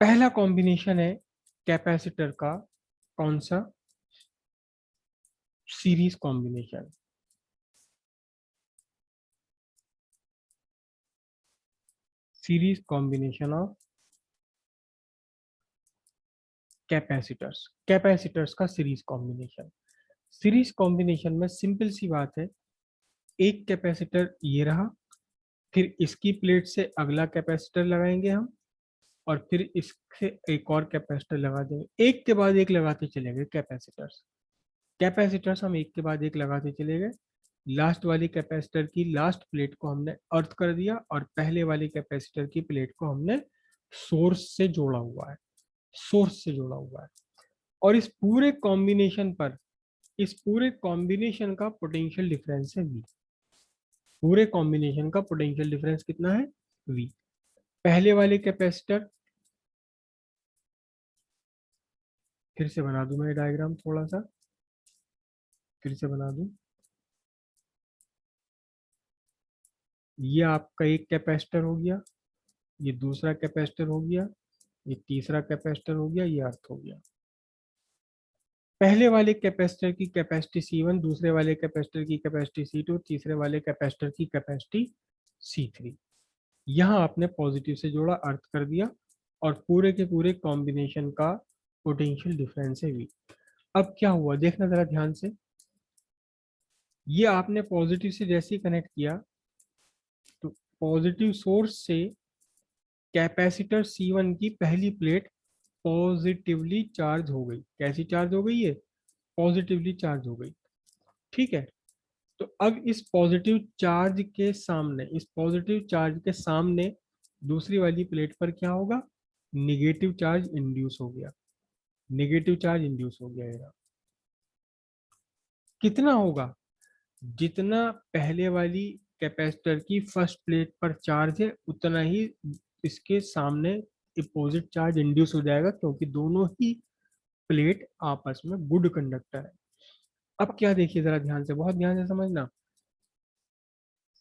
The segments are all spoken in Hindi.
पहला कॉम्बिनेशन है कैपेसिटर का, कौन सा? Series combination. Series combination of capacitors, capacitors का सीरीज कॉम्बिनेशन। सीरीज कॉम्बिनेशन में सिंपल सी बात है, एक कैपेसिटर ये रहा, फिर इसकी प्लेट से अगला कैपेसिटर लगाएंगे हम, और फिर इससे एक और कैपेसिटर लगा देंगे, एक के बाद एक लगाते चलेंगे कैपेसिटर्स। कैपेसिटर्स हम एक के बाद एक लगाते चले गए। लास्ट वाली कैपेसिटर की लास्ट प्लेट को हमने अर्थ कर दिया, और पहले वाली कैपेसिटर की प्लेट को हमने सोर्स से जोड़ा हुआ है, सोर्स से जोड़ा हुआ है। और इस पूरे कॉम्बिनेशन का पोटेंशियल डिफरेंस है V। पूरे कॉम्बिनेशन का पोटेंशियल डिफरेंस कितना है? V। पहले वाले कैपेसिटर, फिर से बना दूं मैं डायग्राम, थोड़ा सा फिर से बना दूं। ये आपका एक कैपेसिटर हो गया, ये दूसरा कैपेसिटर हो गया, ये तीसरा कैपेसिटर हो गया, ये अर्थ हो गया। पहले वाले कैपेसिटर की कैपेसिटी C1, दूसरे वाले कैपेसिटर की कैपेसिटी C2, तीसरे वाले कैपेसिटर की कैपेसिटी C3। यहाँ आपने पॉजिटिव से जोड़ा, अर्थ कर दिया, और पूरे के पूरे कॉम्बिनेशन का पोटेंशियल डिफरेंस है V। अब क्या हुआ देखना जरा ध्यान से। ये आपने पॉजिटिव से जैसे ही कनेक्ट किया, तो पॉजिटिव सोर्स से कैपेसिटर C1 की पहली प्लेट पॉजिटिवली चार्ज हो गई। कैसी चार्ज हो गई है? पॉजिटिवली चार्ज हो गई। ठीक है। तो अब इस पॉजिटिव चार्ज के सामने दूसरी वाली प्लेट पर क्या होगा? निगेटिव चार्ज इंड्यूस हो गया। निगेटिव चार्ज इंड्यूस हो गया है। कितना होगा? जितना पहले वाली कैपेसिटर की फर्स्ट प्लेट पर चार्ज है, उतना ही इसके सामने अपोजिट चार्ज इंड्यूस हो जाएगा, क्योंकि दोनों ही प्लेट आपस में गुड कंडक्टर है। अब क्या देखिए जरा ध्यान से, बहुत ध्यान से समझना।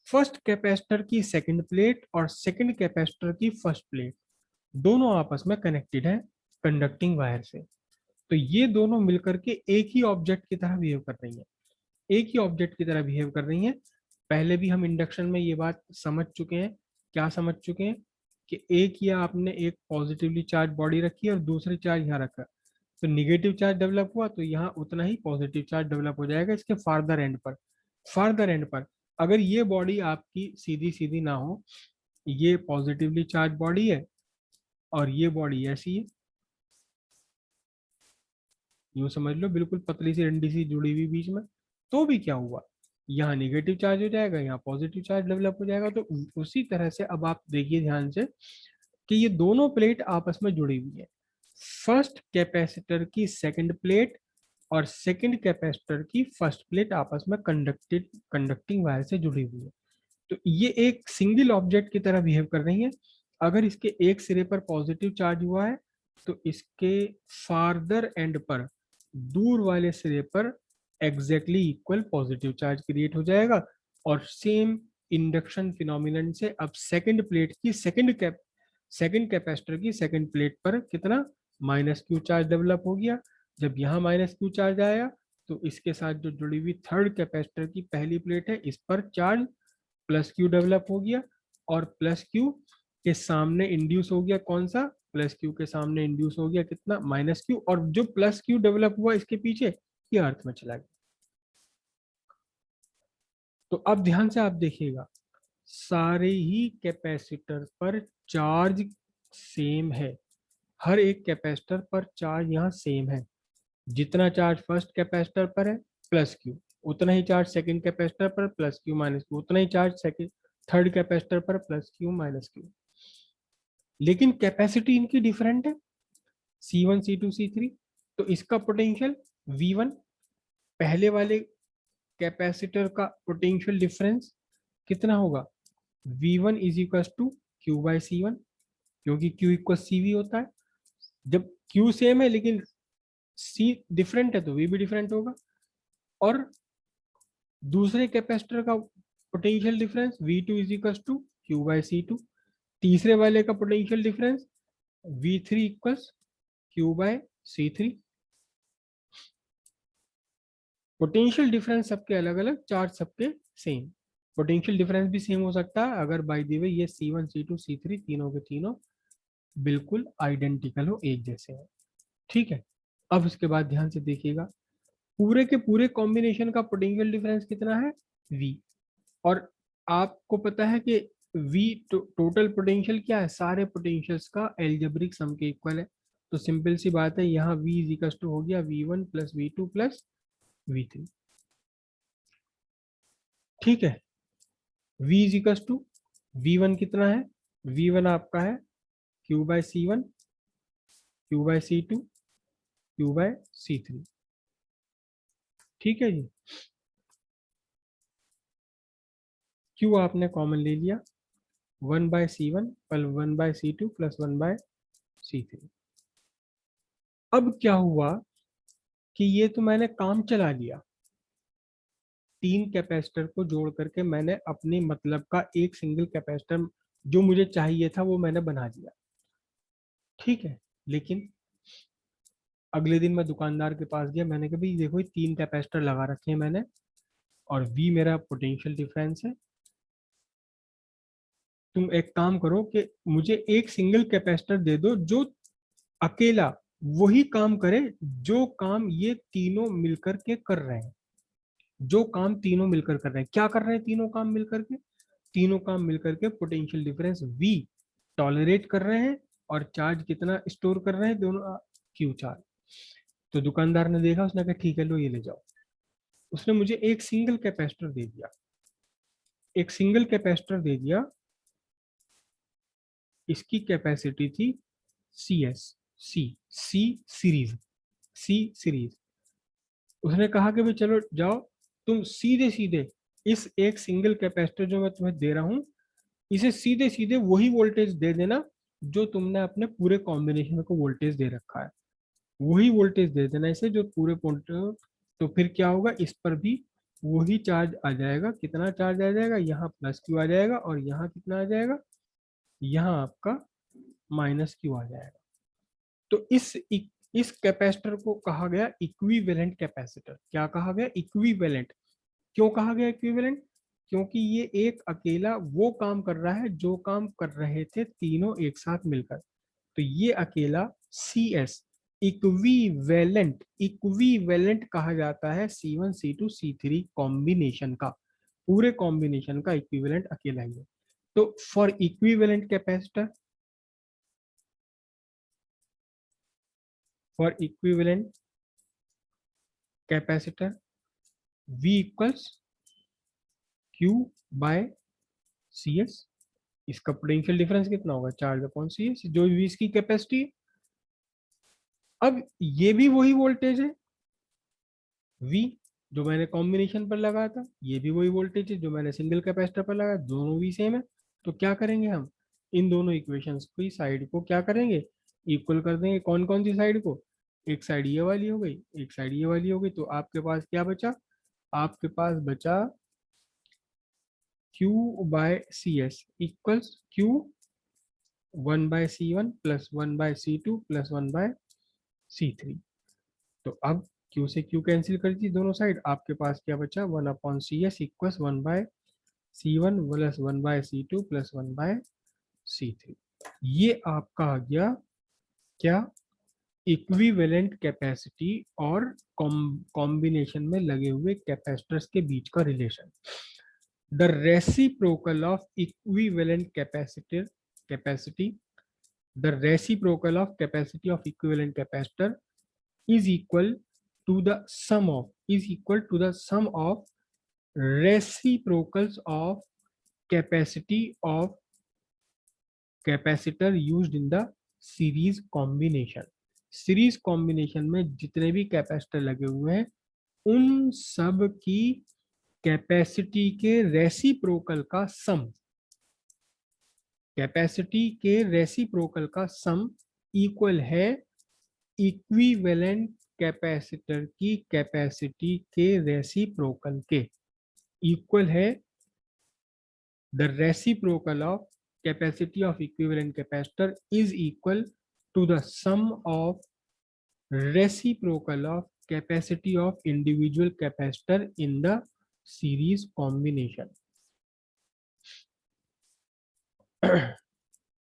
फर्स्ट कैपेसिटर की सेकंड प्लेट और सेकंड कैपेसिटर की फर्स्ट प्लेट दोनों आपस में कनेक्टेड है कंडक्टिंग वायर से। तो ये दोनों मिलकर के एक ही ऑब्जेक्ट की तरह बिहेव कर रही है, एक ही ऑब्जेक्ट की तरह बिहेव कर रही है। पहले भी हम इंडक्शन में ये बात समझ चुके हैं। क्या समझ चुके हैं? कि एक ही आपने एक पॉजिटिवली चार्ज बॉडी रखी है और दूसरी चार्ज यहाँ रखा, तो निगेटिव चार्ज डेवलप हुआ, तो यहाँ उतना ही पॉजिटिव चार्ज डेवलप हो जाएगा इसके फार्दर एंड पर। फार्दर एंड पर अगर ये बॉडी आपकी सीधी सीधी ना हो, ये पॉजिटिवली चार्ज बॉडी है और ये बॉडी ऐसी है, यूं समझ लो बिल्कुल पतली सी डंडी सी जुड़ी हुई बीच में, तो भी क्या हुआ? यहाँ निगेटिव चार्ज हो जाएगा, यहाँ पॉजिटिव चार्ज डेवलप हो जाएगा। तो उसी तरह से अब आप देखिए ध्यान से कि ये दोनों प्लेट आपस में जुड़ी हुई है। फर्स्ट कैपेसिटर की सेकंड प्लेट और सेकंड कैपेसिटर की फर्स्ट प्लेट आपस में कंडक्टिंग वायर से जुड़ी हुई है। तो ये एक सिंगल ऑब्जेक्ट की तरह बिहेव कर रही है। अगर इसके एक सिरे पर पॉजिटिव चार्ज हुआ है, तो इसके फार्दर एंड पर, दूर वाले सिरे पर exactly equal positive charge create हो जाएगा। और सेम इंडक्शन फिनोमिनन से अब सेकंड कैपेसिटर की सेकंड प्लेट पर कितना? -q चार्ज डेवलप हो गया। जब यहाँ -q चार्ज आया, तो इसके साथ जो जुड़ी हुई थर्ड कैपेसिटर की पहली प्लेट है, इस पर चार्ज +q डेवलप हो गया। और +q के सामने इंड्यूस हो गया कौन सा? +q के सामने इंड्यूस हो गया कितना? -q। और जो +q डेवलप हुआ इसके पीछे, ये अर्थ में चला गया। तो अब ध्यान से आप देखिएगा, सारे ही कैपेसिटर पर चार्ज सेम है। हर एक कैपेसिटर पर चार्ज यहाँ सेम है। जितना चार्ज फर्स्ट कैपेसिटर पर है +q, उतना ही चार्ज सेकंड कैपेसिटर पर +q -q, उतना ही चार्ज सेकंड थर्ड कैपेसिटर पर +q -q। लेकिन कैपेसिटी इनकी डिफरेंट है, C1 C2 C3। तो इसका पोटेंशियल V1, पहले वाले कैपेसिटर का पोटेंशियल डिफरेंस कितना होगा? V1 is equal to Q/C1, क्योंकि Q इक्वल CV होता है। जब Q सेम है लेकिन C डिफरेंट है, तो V भी डिफरेंट होगा। और दूसरे कैपेसिटर का potential difference V2 is equal to Q/C2। तीसरे वाले का potential difference V3 equals Q/C3। Potential difference सबके अलग अलग, चार्ज सबके सेम। पोटेंशियल डिफरेंस भी सेम हो सकता है अगर बाय द वे ये C1 C2 C3 तीनों के तीनों बिल्कुल आइडेंटिकल हो, एक जैसे हो। ठीक है, अब इसके बाद ध्यान से देखिएगा, पूरे के पूरे कॉम्बिनेशन का पोटेंशियल डिफरेंस कितना है, V। और आपको पता है कि V टोटल पोटेंशियल क्या है, सारे पोटेंशियल्स का एल्जेब्रिक सम के इक्वल है। तो सिंपल सी बात है, यहाँ V इज इक्वल टू हो गया V1 plus V2 plus V3। ठीक है, V is equal to V1 कितना है, V1 आपका है Q/C1 Q/C2 Q/C3। ठीक है जी, Q आपने कॉमन ले लिया, 1/C1 plus 1/C2 plus 1/C3। अब क्या हुआ कि ये तो मैंने काम चला लिया, तीन कैपेसिटर को जोड़ करके मैंने अपने मतलब का एक सिंगल कैपेसिटर जो मुझे चाहिए था वो मैंने बना दिया। ठीक है, लेकिन अगले दिन मैं दुकानदार के पास गया, मैंने कहा भाई देखो ये तीन कैपेसिटर लगा रखे हैं मैंने, और V मेरा पोटेंशियल डिफरेंस है, तुम एक काम करो कि मुझे एक सिंगल कैपेसिटर दे दो जो अकेला वही काम करे जो काम ये तीनों मिलकर के कर रहे हैं। जो काम तीनों मिलकर कर रहे हैं, क्या कर रहे हैं तीनों काम मिलकर के, तीनों काम मिलकर के पोटेंशियल डिफरेंस V टॉलरेट कर रहे हैं, और चार्ज कितना स्टोर कर रहे हैं दोनों, Q चार्ज। तो दुकानदार ने देखा, उसने कहा ठीक है लो ये ले जाओ। उसने मुझे एक सिंगल कैपेसिटर दे दिया, एक सिंगल कैपेसिटर दे दिया, इसकी कैपेसिटी थी सी सीरीज। उसने कहा कि भाई चलो जाओ, तुम सीधे सीधे इस एक सिंगल कैपेसिटर जो मैं तुम्हें दे रहा हूं, इसे सीधे सीधे वही वोल्टेज दे देना जो तुमने अपने पूरे कॉम्बिनेशन को वोल्टेज दे रखा है, वही वोल्टेज दे देना इसे जो पूरे तो फिर क्या होगा, इस पर भी वही चार्ज आ जाएगा। कितना चार्ज आ जाएगा, यहाँ प्लस क्यू आ जाएगा, और यहाँ कितना आ जाएगा, यहाँ आपका माइनस क्यू आ जाएगा। तो इस कैपेसिटर को कहा गया इक्विवेलेंट कैपेसिटर। क्या कहा गया, इक्विवेलेंट। क्यों कहा गया इक्विवेलेंट, क्योंकि ये एक अकेला वो काम कर रहा है जो काम कर रहे थे तीनों एक साथ मिलकर। तो ये अकेला सी एस इक्विवेलेंट, इक्विवेलेंट कहा जाता है C1 C2 C3 कॉम्बिनेशन का, पूरे कॉम्बिनेशन का इक्विवेलेंट अकेला ही है। तो for equivalent capacitor, for equivalent capacitor V equals Q/CS। इसका पोटेंशियल डिफरेंस कितना होगा, चार्ज अपॉन CS, जो भी इसकी कैपेसिटी है। अब ये भी वही वोल्टेज है V जो मैंने कॉम्बिनेशन पर लगाया था, ये भी वही वोल्टेज है जो मैंने सिंगल कैपेसिटर पर लगाया, दोनों भी सेम है। तो क्या करेंगे हम, इन दोनों इक्वेशंस की साइड को क्या करेंगे, इक्वल कर देंगे। कौन कौन सी साइड को, एक साइड ये वाली हो गई, एक साइड ये वाली हो गई। तो आपके पास क्या बचा, आपके पास बचा Q/CS equals Q1/C1 plus 1/C2 plus 1/C3। तो अब Q से Q कैंसिल कर दी दोनों साइड, आपके पास क्या बचा, 1/CS equals 1/C1 plus 1/C2 plus 1/C3। ये आपका आ गया क्या, इक्विवेलेंट कैपेसिटी और कॉम्बिनेशन में लगे हुए कैपेसिटर्स के बीच का relation. The reciprocal of equivalent capacity, the reciprocal of capacity of equivalent capacitor is equal to the sum of, is equal to the sum of reciprocals of capacity of capacitor used in the series combination। Series combination में जितने भी कैपेसिटर लगे हुए हैं उन सब की कैपेसिटी के रेसिप्रोकल का सम, कैपेसिटी के रेसिप्रोकल का सम इक्वल है इक्विवेलेंट कैपेसिटर की कैपेसिटी के रेसिप्रोकल के, इक्वल है the reciprocal of capacity of equivalent capacitor is equal to the sum of reciprocal of capacity of individual capacitor in the series combination.